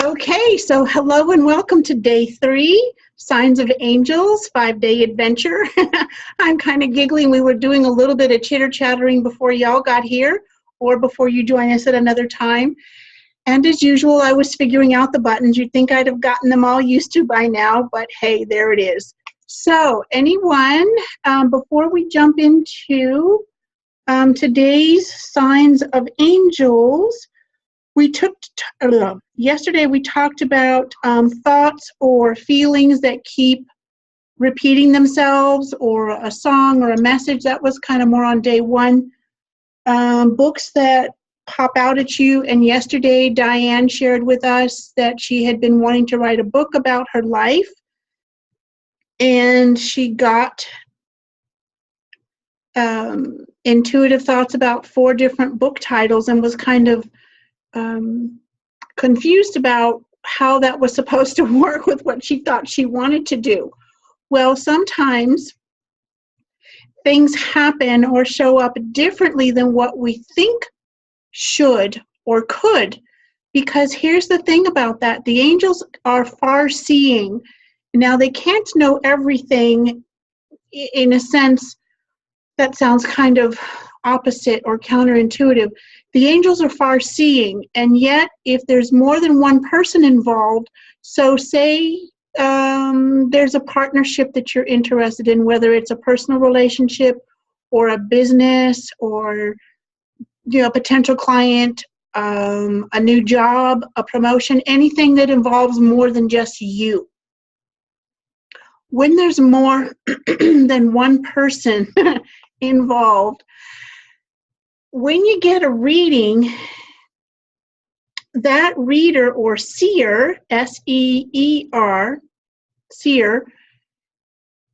Okay, so hello and welcome to day 3, Signs of Angels, 5-day adventure. I'm kind of giggling. We were doing a little bit of chitter-chattering before y'all got here or before you join us at another time. And as usual, I was figuring out the buttons. You'd think I'd have gotten them all used to by now, but hey, there it is. So anyone, before we jump into today's Signs of Angels, yesterday we talked about thoughts or feelings that keep repeating themselves, or a song or a message. That was kind of more on day 1. Books that pop out at you, and yesterday Diane shared with us that she had been wanting to write a book about her life, and she got intuitive thoughts about 4 different book titles and was kind of confused about how that was supposed to work with what she thought she wanted to do. Well, sometimes things happen or show up differently than what we think should or could, because here's the thing about that. The angels are far-seeing. Now, they can't know everything. In a sense, that sounds kind of opposite or counterintuitive. The angels are far-seeing, and yet if there's more than one person involved, so say there's a partnership that you're interested in, whether it's a personal relationship or a business or a potential client, a new job, a promotion, anything that involves more than just you. When there's more than one person involved, when you get a reading, that reader or seer, S-E-E-R, seer,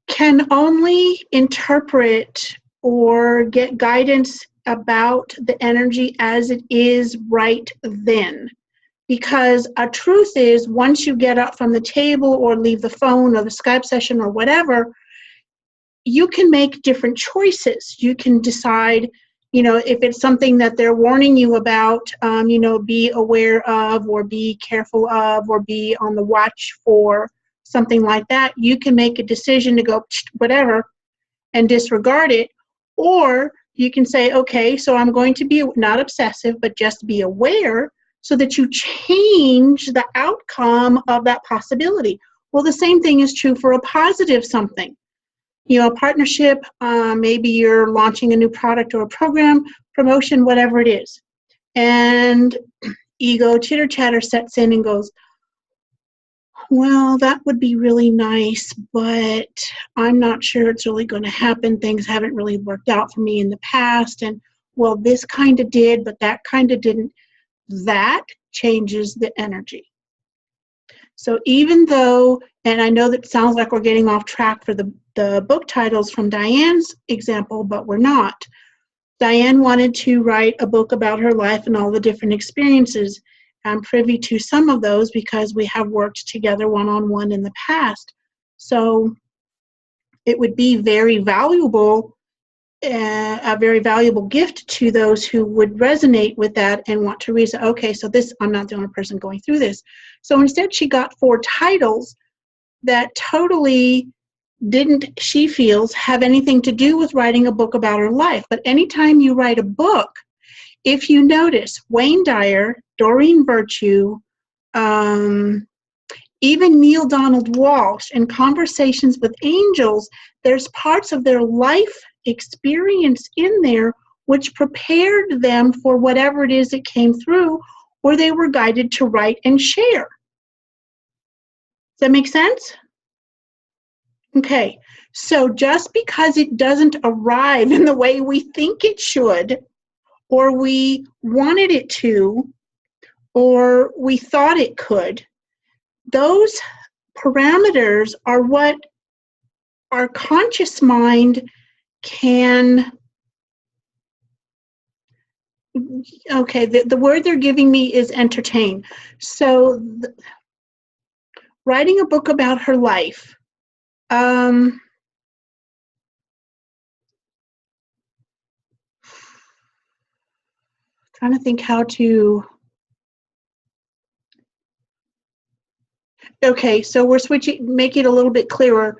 can only interpret or get guidance about the energy as it is right then. Because a truth is, once you get up from the table or leave the phone or the Skype session or whatever, you can make different choices. You can decide, if it's something that they're warning you about, be aware of or be careful of or be on the watch for, something like that. You can make a decision to go whatever and disregard it. Or you can say, okay, so I'm going to be not obsessive, but just be aware, so that you change the outcome of that possibility. Well, the same thing is true for a positive something. A partnership, maybe you're launching a new product or a program, promotion, whatever it is. And ego chitter-chatter sets in and goes, well, that would be really nice, but I'm not sure it's really going to happen. Things haven't really worked out for me in the past. And, well, this kind of did, but that kind of didn't. That changes the energy. So even though, and I know that sounds like we're getting off track for the book titles from Diane's example, but we're not. Diane wanted to write a book about her life and all the different experiences. I'm privy to some of those because we have worked together one-on-one in the past. So it would be very valuable, a very valuable gift to those who would resonate with that and want to read. Okay, so this, I'm not the only person going through this. So instead she got 4 titles that totally didn't, she feels, have anything to do with writing a book about her life. But anytime you write a book, if you notice, Wayne Dyer, Doreen Virtue, even Neale Donald Walsch, in Conversations with Angels, there's parts of their life experience in there which prepared them for whatever it is that came through, or they were guided to write and share. Does that make sense? Okay, so just because it doesn't arrive in the way we think it should, or we wanted it to, or we thought it could, those parameters are what our conscious mind can, okay, the word they're giving me is entertain. So writing a book about her life, trying to think how to Okay, so we're switching, make it a little bit clearer.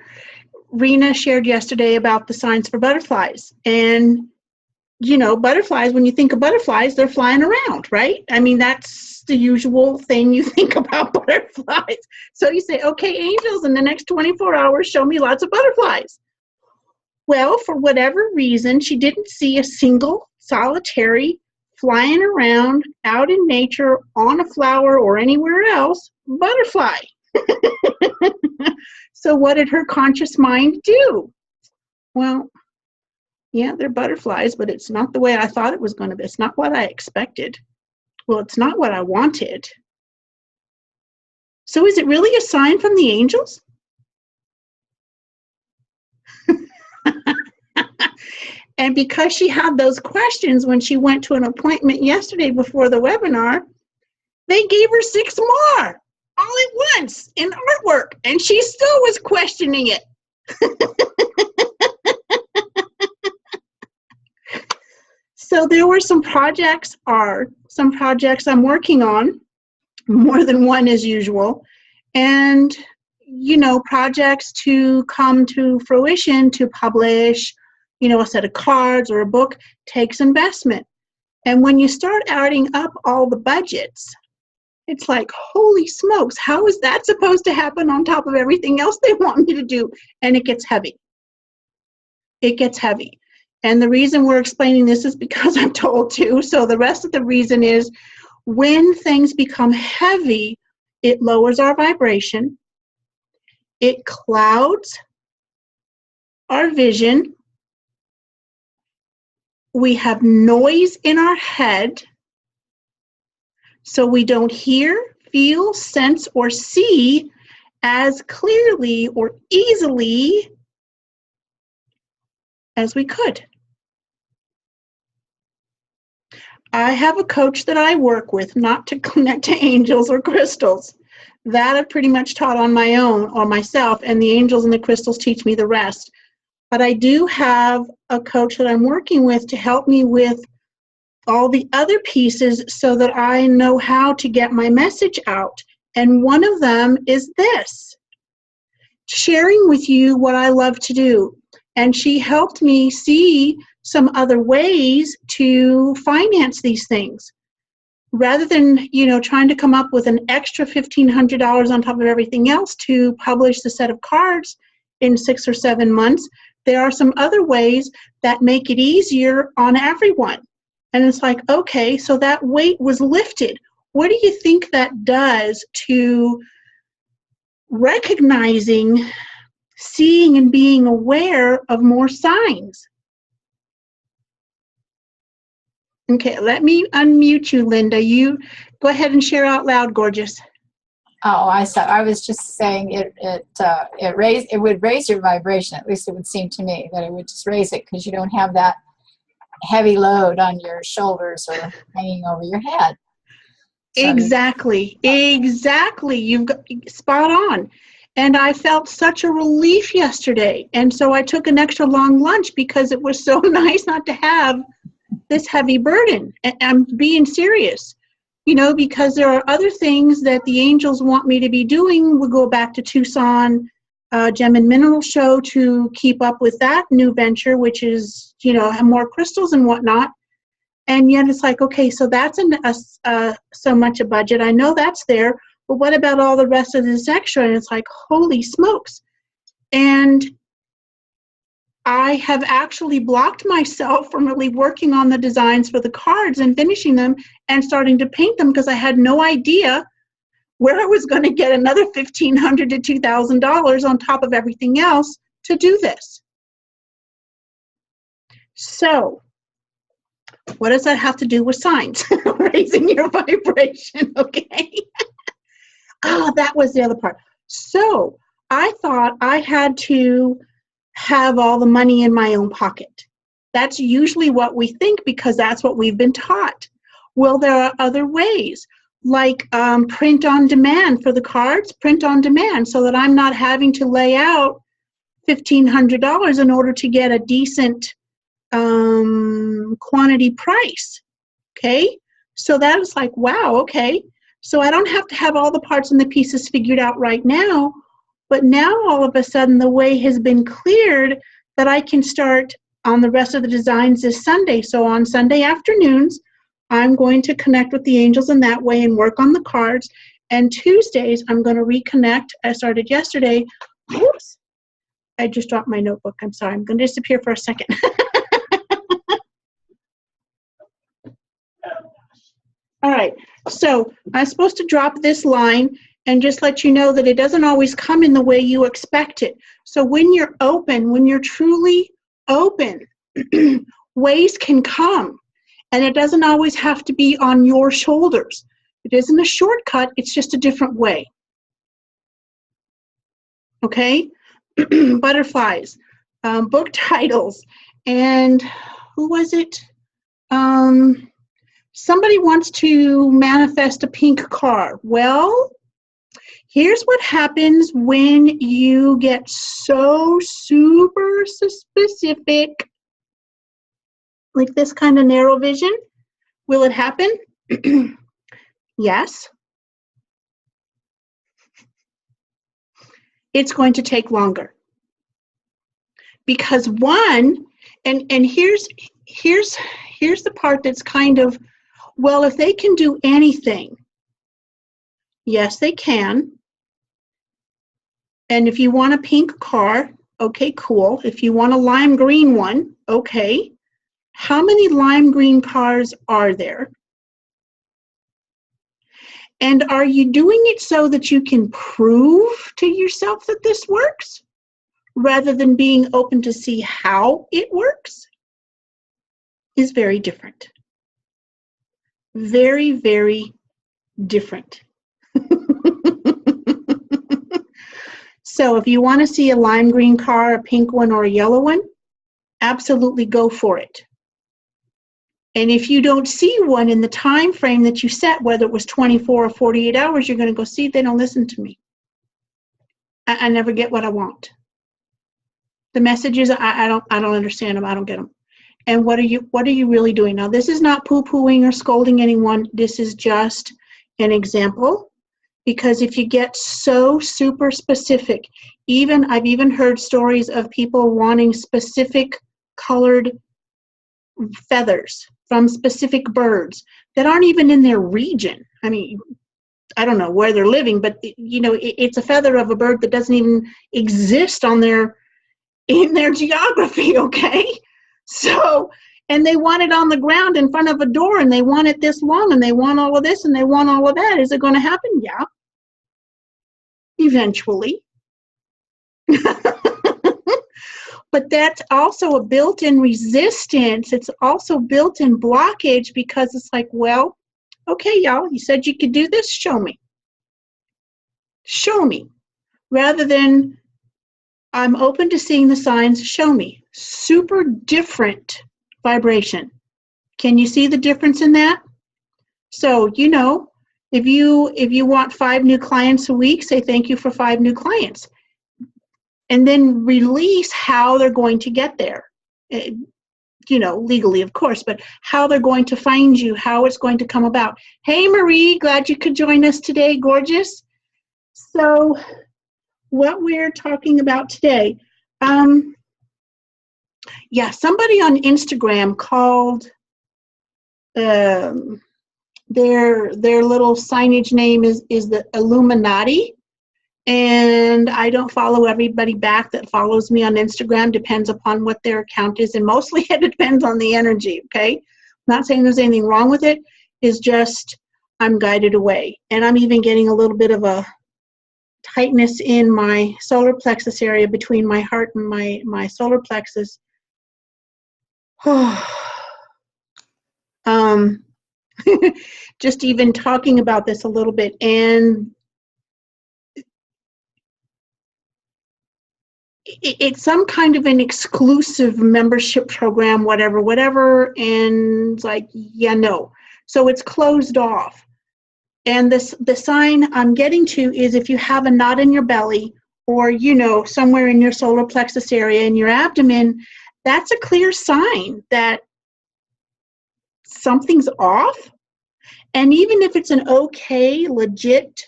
Rena shared yesterday about the signs for butterflies. And, you know, butterflies, when you think of butterflies, they're flying around, right? I mean, that's the usual thing you think about butterflies. So you say, okay, angels, in the next 24 hours, show me lots of butterflies. Well, for whatever reason, she didn't see a single solitary flying around out in nature on a flower or anywhere else butterfly. So what did her conscious mind do? Well, yeah, they're butterflies, but it's not the way I thought it was going to be. It's not what I expected. Well, it's not what I wanted. So is it really a sign from the angels? And because she had those questions when she went to an appointment yesterday before the webinar, they gave her 6 more all at once in artwork, and she still was questioning it. So there were some projects I'm working on, more than one as usual, and, you know, projects to come to fruition to publish, you know, a set of cards or a book takes investment. And when you start adding up all the budgets, it's like, holy smokes, how is that supposed to happen on top of everything else they want me to do? And it gets heavy. It gets heavy. And the reason we're explaining this is because I'm told to. So the rest of the reason is when things become heavy, it lowers our vibration. It clouds our vision. We have noise in our head, so we don't hear, feel, sense, or see as clearly or easily as we could. I have a coach that I work with, not to connect to angels or crystals. That I've pretty much taught on my own or myself, and the angels and the crystals teach me the rest. But I do have a coach that I'm working with to help me with all the other pieces so that I know how to get my message out. And one of them is this, sharing with you what I love to do. And she helped me see some other ways to finance these things. Rather than, you know, trying to come up with an extra $1,500 on top of everything else to publish the set of cards in 6 or 7 months, there are some other ways that make it easier on everyone. And it's like, okay, so that weight was lifted. What do you think that does to recognizing, seeing, and being aware of more signs? Okay, let me unmute you, Linda. You go ahead and share out loud, gorgeous. Oh, I was just saying it would raise your vibration. At least it would seem to me that it would just raise it because you don't have that heavy load on your shoulders or hanging over your head. So exactly. You've got spot on. And I felt such a relief yesterday. And so I took an extra long lunch because it was so nice not to have this heavy burden. And I'm being serious. You know, because there are other things that the angels want me to be doing. We'll go back to Tucson Gem and Mineral Show to keep up with that new venture, which is, you know, have more crystals and whatnot. And yet it's like, okay, so that's so much a budget. I know that's there, but what about all the rest of this extra? And it's like, holy smokes. And I have actually blocked myself from really working on the designs for the cards and finishing them and starting to paint them because I had no idea where I was going to get another $1,500 to $2,000 on top of everything else to do this. So, what does that have to do with signs? Raising your vibration, okay? That was the other part. So, I thought I had to have all the money in my own pocket. That's usually what we think because that's what we've been taught. Well, there are other ways, like print on demand for the cards, print on demand, so that I'm not having to lay out $1,500 in order to get a decent quantity price. Okay, so that was like, wow, okay. So I don't have to have all the parts and the pieces figured out right now, but now all of a sudden the way has been cleared that I can start on the rest of the designs this Sunday. So on Sunday afternoons, I'm going to connect with the angels in that way and work on the cards. And Tuesdays, I'm going to reconnect. I started yesterday. Whoops. I just dropped my notebook. I'm sorry. I'm going to disappear for a second. All right. So I'm supposed to drop this line and just let you know that it doesn't always come in the way you expect it. So when you're open, when you're truly open, ways can come. And it doesn't always have to be on your shoulders. It isn't a shortcut. It's just a different way. Okay? Butterflies, book titles, and who was it? Somebody wants to manifest a pink car. Well, here's what happens when you get so super specific, like this kind of narrow vision. Will it happen? Yes. It's going to take longer. Because one, and here's the part that's kind of, well, if they can do anything, yes, they can. And if you want a pink car, okay, cool. If you want a lime green one, okay. How many lime green cars are there? And are you doing it so that you can prove to yourself that this works, rather than being open to see how it works? Is very different. Very, very different. So if you want to see a lime green car, a pink one, or a yellow one, absolutely go for it. And if you don't see one in the time frame that you set, whether it was 24 or 48 hours, you're going to go, see, they don't listen to me. I never get what I want. The messages, I don't understand them. I don't get them. And what are you really doing? Now, this is not poo-pooing or scolding anyone. This is just an example. Because if you get so super specific, I've even heard stories of people wanting specific colored feathers from specific birds that aren't even in their region. I mean, I don't know where they're living, but it's a feather of a bird that doesn't even exist in their geography, okay? So, and they want it on the ground in front of a door, and they want it this long, and they want all of this, and they want all of that. Is it going to happen? Yeah. Eventually. But that's also a built-in resistance. It's also built-in blockage, because it's like, well, okay, y'all, you said you could do this. Show me. Show me. Rather than, I'm open to seeing the signs. Show me. Super different vibration. Can you see the difference in that? So, if you want 5 new clients a week, say thank you for 5 new clients. And then release how they're going to get there. Legally, of course, but how they're going to find you, how it's going to come about. Hey, Marie, glad you could join us today. Gorgeous. So what we're talking about today, somebody on Instagram called their little signage name is the Illuminati. And I don't follow everybody back that follows me on Instagram. Depends upon what their account is, and mostly it depends on the energy, okay? I'm not saying there's anything wrong with it. It's just I'm guided away. And I'm even getting a little bit of a tightness in my solar plexus area between my heart and my solar plexus. Just even talking about this a little bit, and it's some kind of an exclusive membership program, whatever, and it's like, no. So it's closed off. And the sign I'm getting to is if you have a knot in your belly, or, somewhere in your solar plexus area in your abdomen, that's a clear sign that something's off. And even if it's an okay, legit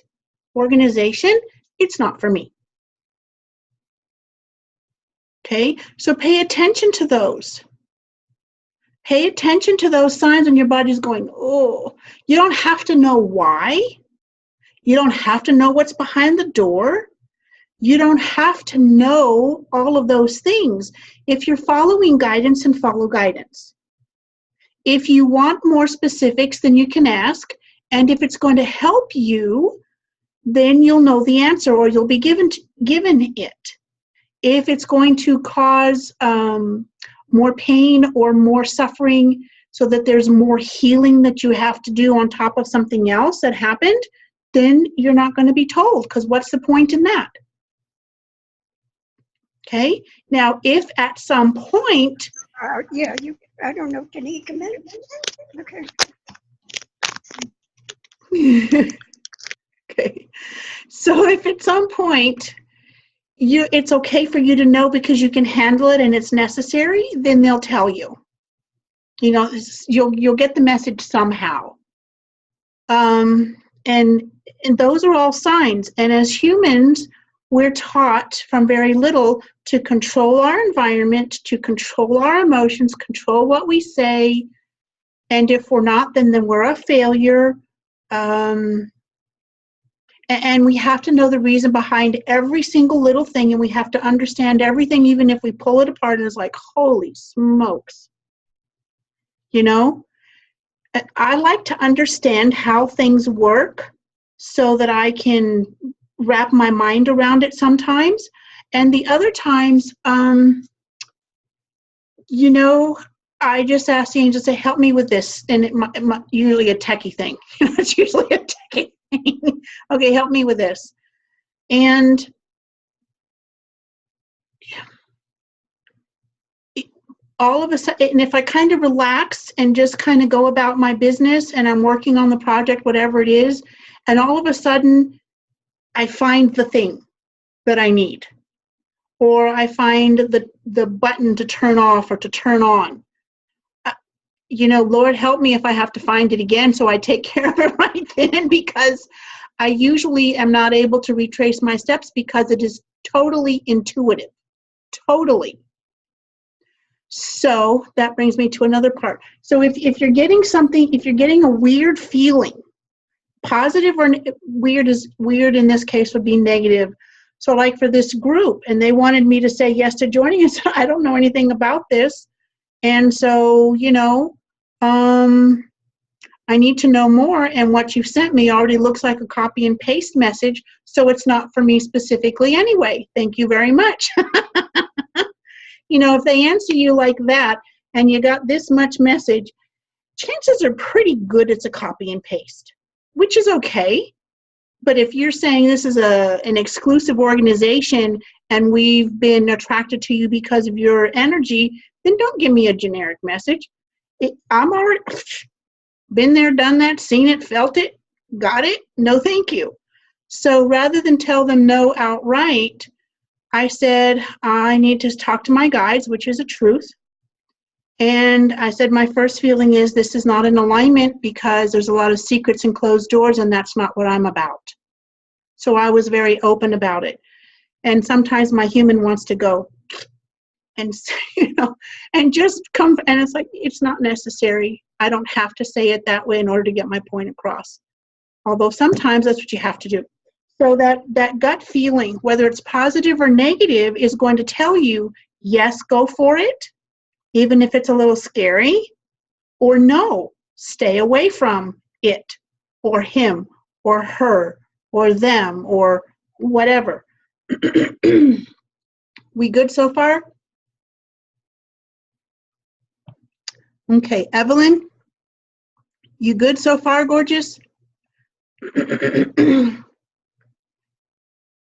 organization, it's not for me. Okay, so pay attention to those. Pay attention to those signs when your body's going, oh. You don't have to know why. You don't have to know what's behind the door. You don't have to know all of those things. If you're following guidance, then follow guidance. If you want more specifics, then you can ask. And if it's going to help you, then you'll know the answer, or you'll be given it. If it's going to cause more pain or more suffering so that there's more healing that you have to do on top of something else that happened, then you're not going to be told, because what's the point in that? Okay, now if at some point... I don't know, can he come in? Okay. Okay, so if at some point it's okay for you to know because you can handle it and it's necessary, then they'll tell you. You know, you'll get the message somehow. And those are all signs. And as humans, we're taught from very little to control our environment, to control our emotions, control what we say. And if we're not, then we're a failure. And we have to know the reason behind every single little thing, and we have to understand everything, even if we pull it apart and it's like, holy smokes. You know, I like to understand how things work so that I can wrap my mind around it sometimes. And the other times, you know, I just ask the angel to say, help me with this. And it usually a techie thing. It's usually a techie thing. Okay, help me with this. And all of a sudden, and if I kind of relax and just kind of go about my business and I'm working on the project, whatever it is, and all of a sudden I find the thing that I need, or I find the button to turn off or to turn on. You know, Lord help me if I have to find it again, so I take care of it right then, because I usually am not able to retrace my steps because it is totally intuitive. Totally. So that brings me to another part. So if you're getting something, if you're getting a weird feeling, positive or weird in this case would be negative. So like for this group, and they wanted me to say yes to joining us, I don't know anything about this. And so, you know, I need to know more, and what you've sent me already looks like a copy and paste message, so it's not for me specifically anyway. Thank you very much. You know, if they answer you like that and you got this much message, chances are pretty good it's a copy and paste, which is okay. But if you're saying this is an exclusive organization and we've been attracted to you because of your energy, then don't give me a generic message. I'm already been there, done that, seen it, felt it, got it. No, thank you. So rather than tell them no outright, I said, I need to talk to my guides, which is a truth. And I said, my first feeling is this is not in alignment because there's a lot of secrets and closed doors, and that's not what I'm about. So I was very open about it. And sometimes my human wants to go and, you know, and just come, and it's like, it's not necessary. I don't have to say it that way in order to get my point across. Although sometimes that's what you have to do. So that gut feeling, whether it's positive or negative, is going to tell you, yes, go for it, even if it's a little scary, or no, stay away from it, or him, or her, or them, or whatever. We good so far? Okay, Evelyn, you good so far, gorgeous?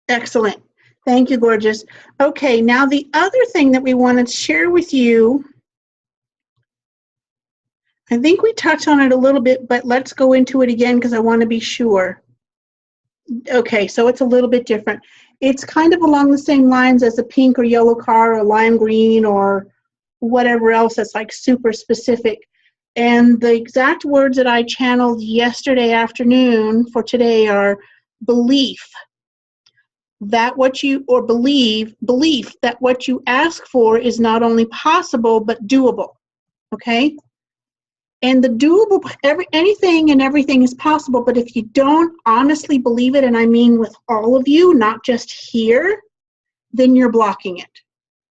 Excellent. Thank you, gorgeous. Okay, now the other thing that we wanted to share with you, I think we touched on it a little bit, but let's go into it again because I want to be sure. Okay, so it's a little bit different. It's kind of along the same lines as a pink or yellow car or lime green or whatever else that's like super specific. And the exact words that I channeled yesterday afternoon for today are belief that what you, or belief that what you ask for is not only possible, but doable. Okay? And the doable, anything and everything is possible, but if you don't honestly believe it, and I mean with all of you, not just here, then you're blocking it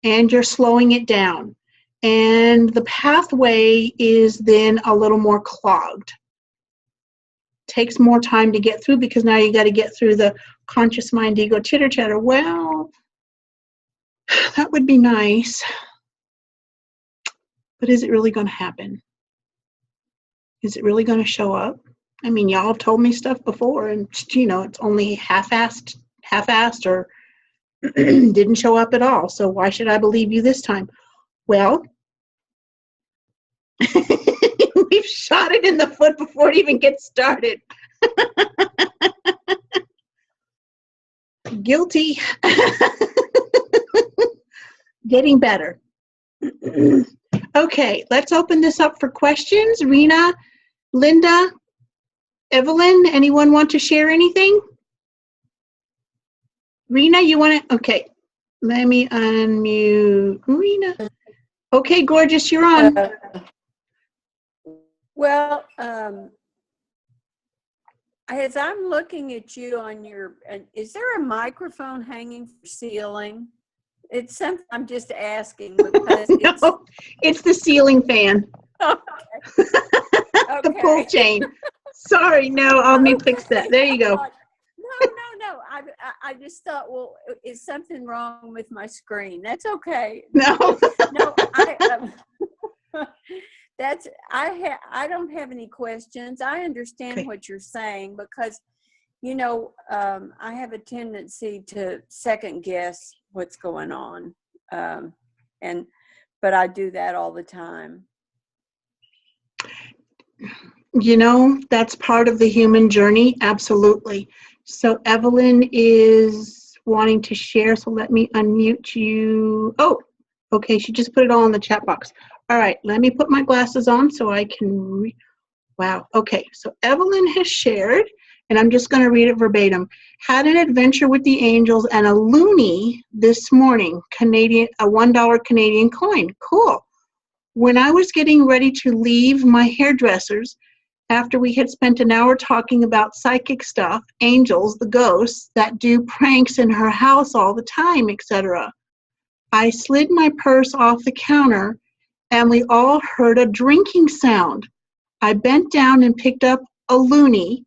and you're slowing it down. And the pathway is then a little more clogged. Takes more time to get through because now you got to get through the conscious mind, ego, chitter chatter. Well, that would be nice, but is it really going to happen? Is it really going to show up? I mean, y'all have told me stuff before, and it's only half-assed, or didn't show up at all. So why should I believe you this time? Well, we've shot it in the foot before it even gets started. Guilty. Getting better. Okay, let's open this up for questions. Rena, Linda, Evelyn, anyone want to share anything? Rena, you want to? Okay, let me unmute Rena. Okay, gorgeous, you're on. Well, as I'm looking at you on your, is there a microphone hanging from the ceiling? It's something I'm just asking because No, it's the ceiling fan. Okay. The pull chain. Sorry, no, I'll me fix that. There you go. No. I just thought, well, is something wrong with my screen? That's okay. No. No, I don't have any questions. I understand what you're saying because, I have a tendency to second guess what's going on. But I do that all the time. That's part of the human journey. Absolutely. So Evelyn is wanting to share. So let me unmute you. Oh, okay. She just put it all in the chat box. All right. Let me put my glasses on so I can wow. Okay. So Evelyn has shared, and I'm just going to read it verbatim. Had an adventure with the angels and a loonie this morning, a $1 Canadian coin. Cool. When I was getting ready to leave my hairdresser's, after we had spent an hour talking about psychic stuff, angels, the ghosts that do pranks in her house all the time, etc., I slid my purse off the counter and we all heard a drinking sound. I bent down and picked up a loonie,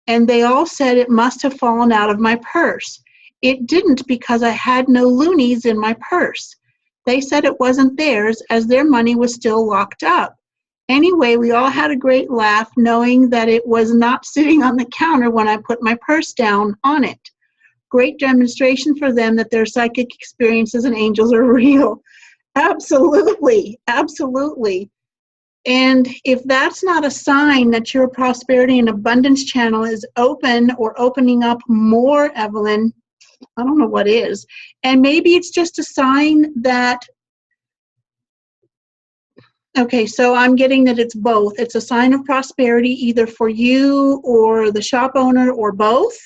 and they all said it must have fallen out of my purse. It didn't because I had no loonies in my purse. They said it wasn't theirs as their money was still locked up. Anyway, we all had a great laugh knowing that it was not sitting on the counter when I put my purse down on it. Great demonstration for them that their psychic experiences and angels are real. Absolutely, absolutely. And if that's not a sign that your prosperity and abundance channel is open or opening up more, Evelyn, I don't know what is. And maybe it's just a sign that, okay, so I'm getting that it's both. It's a sign of prosperity either for you or the shop owner or both.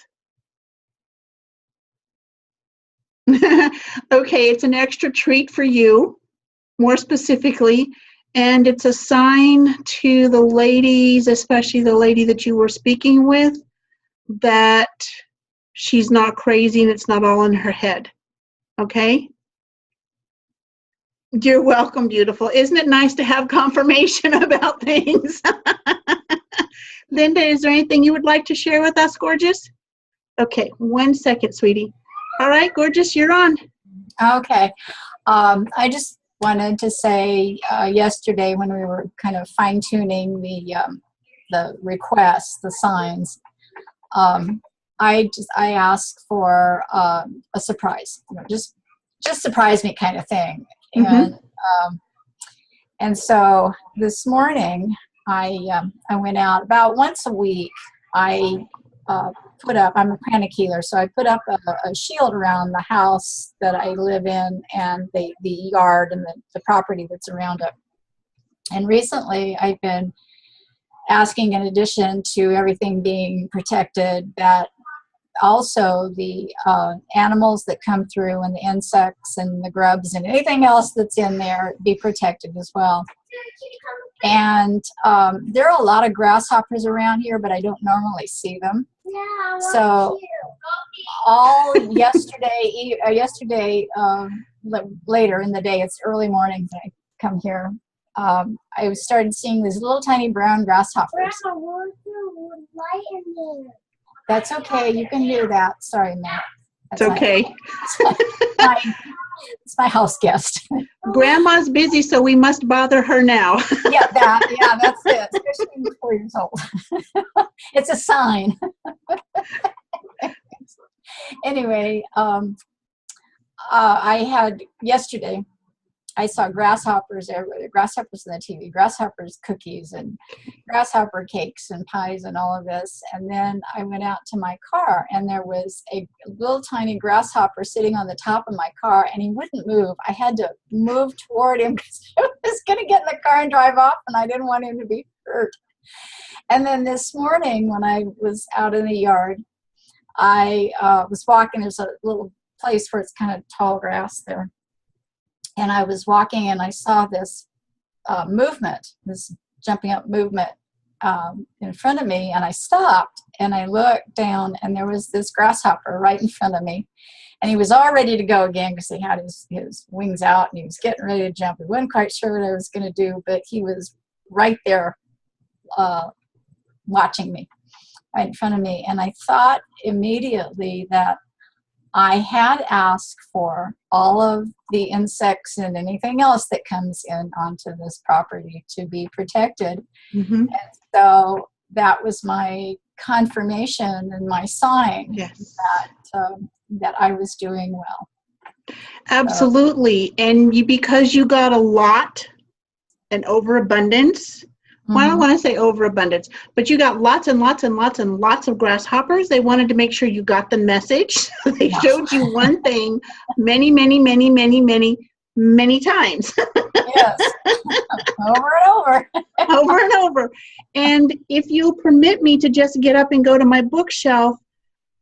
Okay, it's an extra treat for you, more specifically. And it's a sign to the ladies, especially the lady that you were speaking with, that she's not crazy and it's not all in her head. Okay? You're welcome, beautiful. Isn't it nice to have confirmation about things? Linda, is there anything you would like to share with us, gorgeous? Okay, 1 second, sweetie. All right, gorgeous, you're on. Okay. I just wanted to say yesterday when we were kind of fine-tuning the requests, the signs, I asked for a surprise, just surprise me kind of thing. Mm-hmm. And so this morning I went out about once a week. I put up, I'm a panic healer, so I put up a shield around the house that I live in and the yard and the property that's around it. And recently I've been asking, in addition to everything being protected, that also the animals that come through and the insects and the grubs and anything else that's in there be protected as well. And there are a lot of grasshoppers around here, but I don't normally see them. So all yesterday, later in the day, it's early morning when I come here, I started seeing these little tiny brown grasshoppers. That's okay. You can do that. Sorry, Matt. It's okay. It's my house guest. Grandma's busy, so we must bother her now. Yeah, that's it. Especially when you're 4 years old. It's a sign. Anyway, I had yesterday, I saw grasshoppers everywhere. Grasshoppers on the TV, grasshoppers cookies and grasshopper cakes and pies and all of this. And then I went out to my car and there was a little tiny grasshopper sitting on the top of my car and he wouldn't move. I had to move toward him because I was going to get in the car and drive off and I didn't want him to be hurt. And then this morning when I was out in the yard, I was walking. There's a little place where it's kind of tall grass there. And I was walking and I saw this movement, this jumping up movement in front of me. And I stopped and I looked down and there was this grasshopper right in front of me. And he was all ready to go again because he had his wings out and he was getting ready to jump. He wasn't quite sure what I was going to do, but he was right there watching me, right in front of me. And I thought immediately that I had asked for all of the insects and anything else that comes in onto this property to be protected. Mm-hmm. And so that was my confirmation and my sign Yes. that I was doing well. Absolutely. And because you got a lot, an overabundance, well, I don't want to say overabundance, but you got lots and lots and lots and lots of grasshoppers. They wanted to make sure you got the message. They showed you one thing many, many, many, many, many, many times. Yes. Over and over. Over and over. And if you'll permit me to just get up and go to my bookshelf,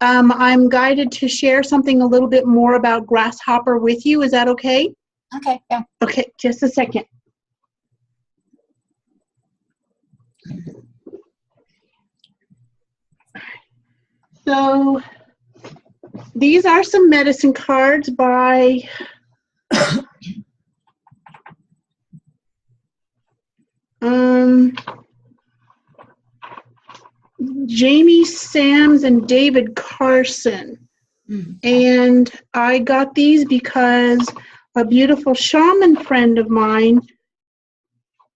I'm guided to share something a little bit more about grasshopper with you. Is that okay? Okay, yeah. Okay, just a second. So these are some medicine cards by Jamie Sams and David Carson. And I got these because a beautiful shaman friend of mine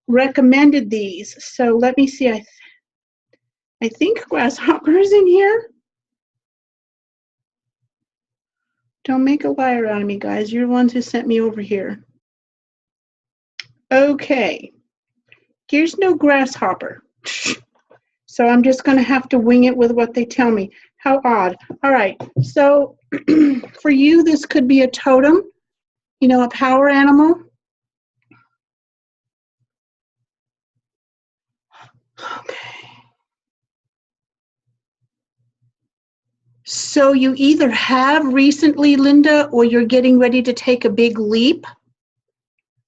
recommended these. So let me see. I think grasshopper's in here. Don't make a liar out of me, guys. You're the ones who sent me over here. Okay. Here's no grasshopper. So I'm just going to have to wing it with what they tell me. How odd. All right. So for you, this could be a totem, you know, a power animal. Okay. So you either have recently, Linda, or you're getting ready to take a big leap,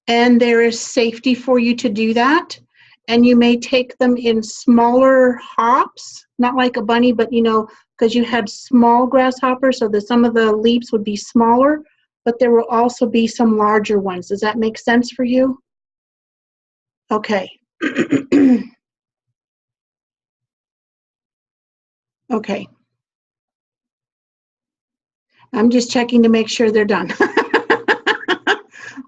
and there is safety for you to do that. And you may take them in smaller hops, not like a bunny, but, you know, because you had small grasshoppers, so that some of the leaps would be smaller, but there will also be some larger ones. Does that make sense for you? Okay. Okay. I'm just checking to make sure they're done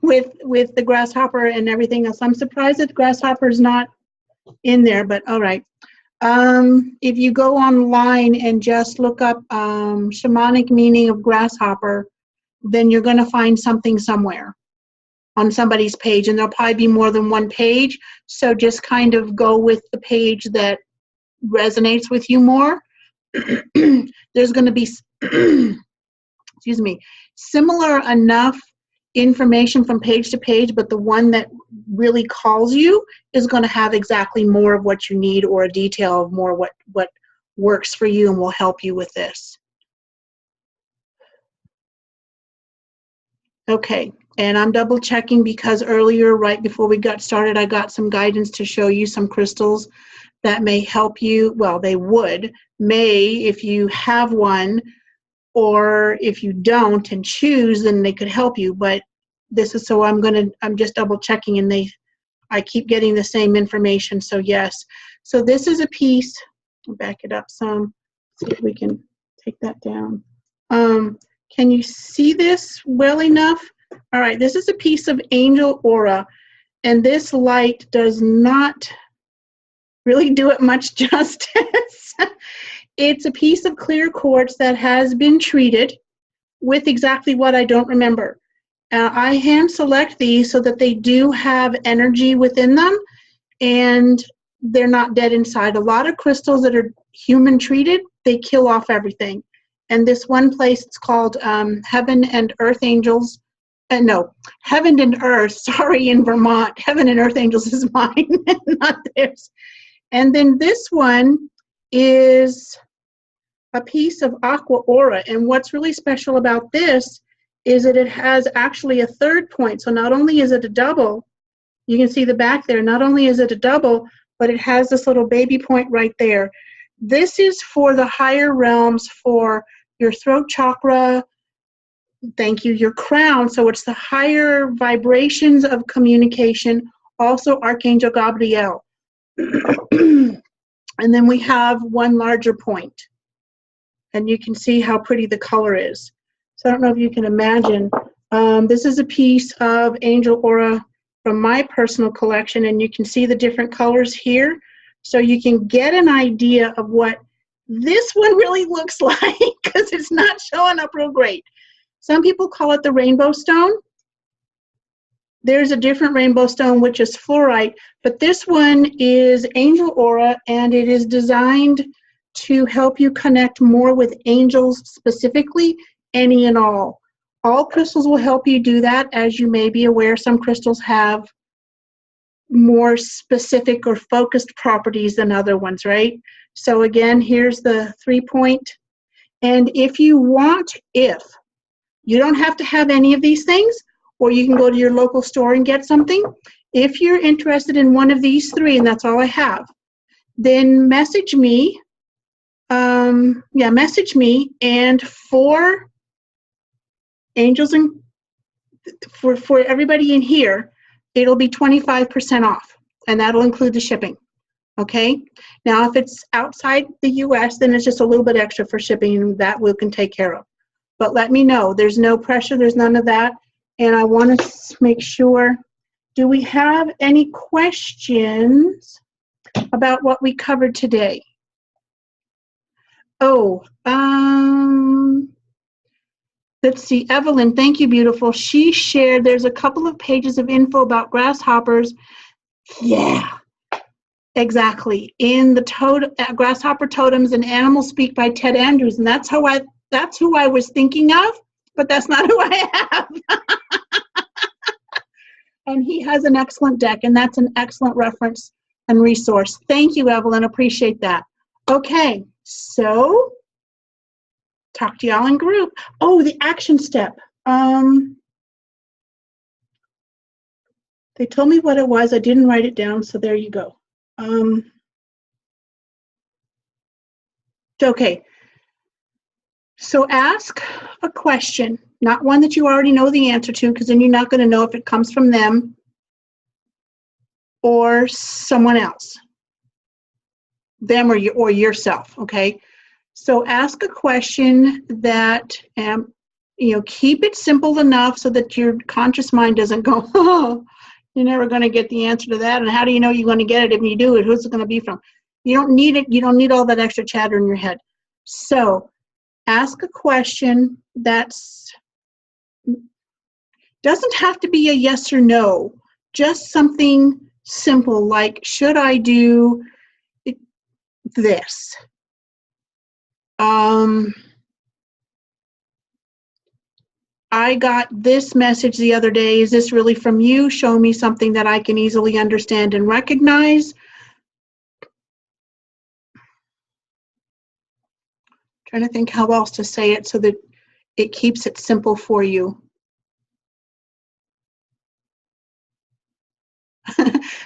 with the grasshopper and everything else. I'm surprised that the grasshopper's not in there, but all right. If you go online and just look up shamanic meaning of grasshopper, then you're going to find something somewhere on somebody's page, and there'll probably be more than one page. So just kind of go with the page that resonates with you more. There's going to be excuse me, similar enough information from page to page, but the one that really calls you is going to have exactly more of what you need, or a detail of more what works for you and will help you with this. Okay, and I'm double checking because earlier, right before we got started, I got some guidance to show you some crystals that may help you. Well, they may, if you have one, or if you don't and choose, then they could help you. But this is, so I'm just double checking, and I keep getting the same information, so yes. So this is a piece, I'll back it up some, see if we can take that down. Can you see this well enough? All right, this is a piece of angel aura, and this light does not really do it much justice. It's a piece of clear quartz that has been treated with exactly what I don't remember. I hand select these so that they do have energy within them and they're not dead inside. A lot of crystals that are human treated, they kill off everything. And this one place, it's called Heaven and Earth Angels. No, Heaven and Earth, sorry, in Vermont. Heaven and Earth Angels is mine, not theirs. And then this one is a piece of aqua aura. And what's really special about this is that it has actually a third point. So not only is it a double, you can see the back there, not only is it a double, but it has this little baby point right there. This is for the higher realms, for your throat chakra, thank you, your crown. So it's the higher vibrations of communication, also Archangel Gabriel. And then we have one larger point. And you can see how pretty the color is. So I don't know if you can imagine. This is a piece of angel aura from my personal collection, and you can see the different colors here. So you can get an idea of what this one really looks like, because it's not showing up real great. Some people call it the rainbow stone. There's a different rainbow stone, which is fluorite, but this one is angel aura, and it is designed to help you connect more with angels specifically, any and all. All crystals will help you do that. As you may be aware, some crystals have more specific or focused properties than other ones, right? So again, here's the 3-point. And if you you don't have to have any of these things, or you can go to your local store and get something. If you're interested in one of these 3, and that's all I have, then message me. Message me, and for angels and for everybody in here, it'll be 25% off, and that'll include the shipping. Okay? Now, if it's outside the U.S., then it's just a little bit extra for shipping, and that we can take care of. But let me know. There's no pressure. There's none of that. And I want to make sure, do we have any questions about what we covered today? Oh, let's see. Evelyn, thank you, beautiful. She shared, there's a couple of pages of info about grasshoppers. Yeah, exactly. In the Grasshopper Totems and Animal Speak by Ted Andrews. And that's who I was thinking of, but that's not who I have. And he has an excellent deck, and that's an excellent reference and resource. Thank you, Evelyn. Appreciate that. Okay, so talk to y'all in group. Oh, the action step. They told me what it was. I didn't write it down, so there you go. Okay. So ask a question, not one that you already know the answer to, because then you're not going to know if it comes from them or someone else, them or yourself. Okay. So ask a question that, keep it simple enough so that your conscious mind doesn't go, oh, you're never going to get the answer to that. And how do you know you're going to get it if you do it? Who's it going to be from? You don't need it. You don't need all that extra chatter in your head. So ask a question that's doesn't have to be a yes or no, just something simple like, should I do this? I got this message the other day. Is this really from you? Show me something that I can easily understand and recognize. Trying to think how else to say it so that it keeps it simple for you.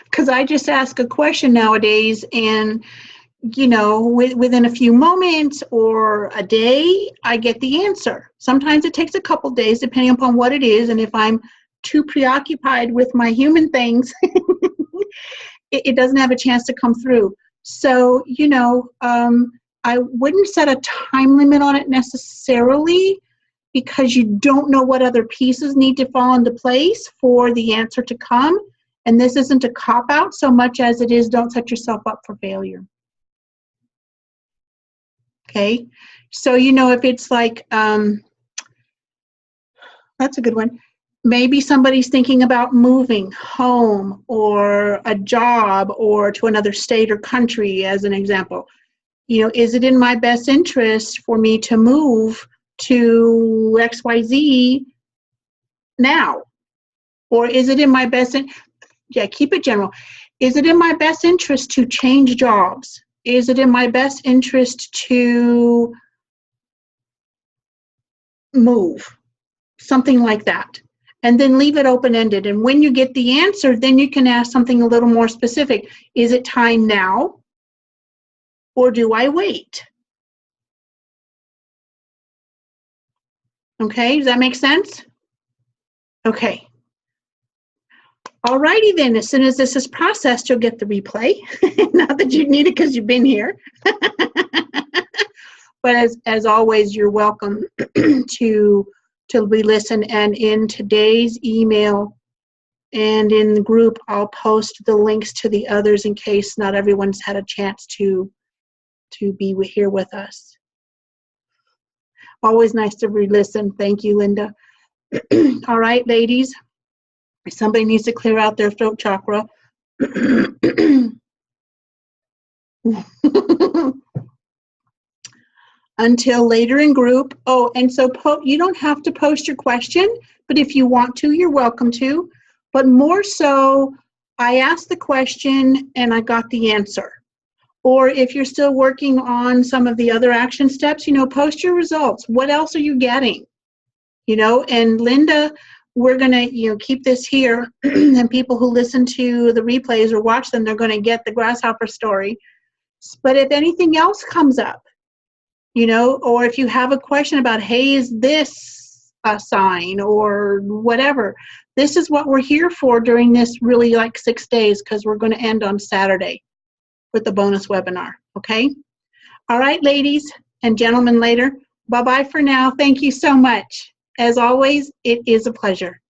Because I just ask a question nowadays, and you know, within a few moments or a day, I get the answer. Sometimes it takes a couple days, depending upon what it is, and if I'm too preoccupied with my human things, it doesn't have a chance to come through. So, you know, I wouldn't set a time limit on it necessarily, because you don't know what other pieces need to fall into place for the answer to come. And this isn't a cop-out so much as it is don't set yourself up for failure. Okay, so you know, if it's like, that's a good one. Maybe somebody's thinking about moving home or a job or to another state or country, as an example. You know, is it in my best interest for me to move to XYZ now? Or is it in my best, yeah, keep it general. Is it in my best interest to change jobs? Is it in my best interest to move? Something like that. And then leave it open-ended. And when you get the answer, then you can ask something a little more specific. Is it time now? Or do I wait? Okay, does that make sense? Okay. Alrighty then, as soon as this is processed, you'll get the replay. Not that you need it because you've been here. But as always, you're welcome to re-listen. And in today's email and in the group, I'll post the links to the others in case not everyone's had a chance to be here with us. Always nice to re-listen. Thank you, Linda. All right, ladies. Somebody needs to clear out their throat chakra. Until later in group. Oh, and so you don't have to post your question, but if you want to, you're welcome to. But more so, I asked the question and I got the answer. Or if you're still working on some of the other action steps, you know, post your results. What else are you getting? You know, and Linda, we're going to, you know, keep this here, and people who listen to the replays or watch them, they're going to get the grasshopper story. But if anything else comes up, you know, or if you have a question about, hey, is this a sign or whatever, this is what we're here for during this really like 6 days, because we're going to end on Saturday with the bonus webinar. Okay. All right, ladies and gentlemen, later. Bye-bye for now. Thank you so much. As always, it is a pleasure.